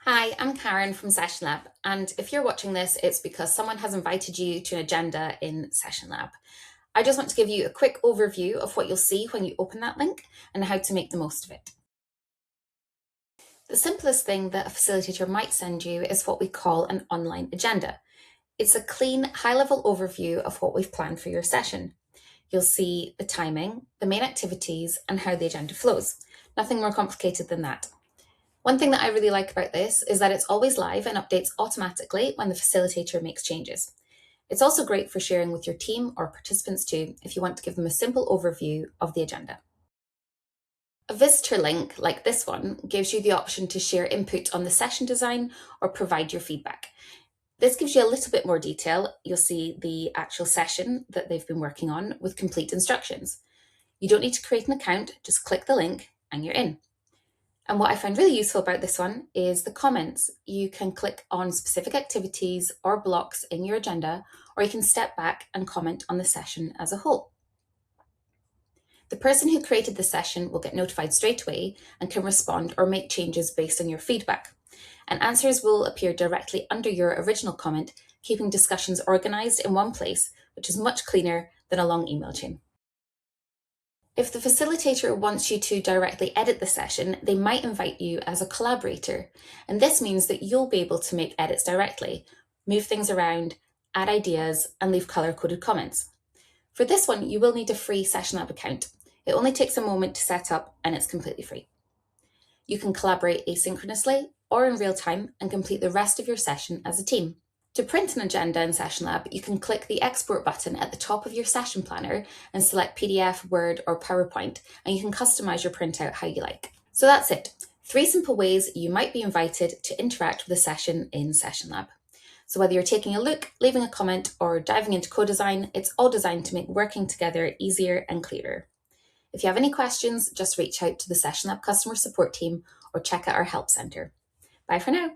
Hi, I'm Carrin from SessionLab, and if you're watching this, it's because someone has invited you to an agenda in SessionLab. I just want to give you a quick overview of what you'll see when you open that link and how to make the most of it. The simplest thing that a facilitator might send you is what we call an online agenda. It's a clean, high-level overview of what we've planned for your session. You'll see the timing, the main activities, and how the agenda flows. Nothing more complicated than that. One thing that I really like about this is that it's always live and updates automatically when the facilitator makes changes. It's also great for sharing with your team or participants too, if you want to give them a simple overview of the agenda. A visitor link like this one gives you the option to share input on the session design or provide your feedback. This gives you a little bit more detail. You'll see the actual session that they've been working on with complete instructions. You don't need to create an account, just click the link and you're in. And what I find really useful about this one is the comments. You can click on specific activities or blocks in your agenda, or you can step back and comment on the session as a whole. The person who created the session will get notified straight away and can respond or make changes based on your feedback. And answers will appear directly under your original comment, keeping discussions organized in one place, which is much cleaner than a long email chain. If the facilitator wants you to directly edit the session, they might invite you as a collaborator. And this means that you'll be able to make edits directly, move things around, add ideas, and leave color-coded comments. For this one, you will need a free SessionLab account. It only takes a moment to set up and it's completely free. You can collaborate asynchronously or in real time and complete the rest of your session as a team. To print an agenda in SessionLab, you can click the export button at the top of your session planner and select PDF, Word, or PowerPoint, and you can customize your printout how you like. So that's it. 3 simple ways you might be invited to interact with a session in SessionLab. So whether you're taking a look, leaving a comment, or diving into co-design, it's all designed to make working together easier and clearer. If you have any questions, just reach out to the SessionLab customer support team or check out our help center. Bye for now.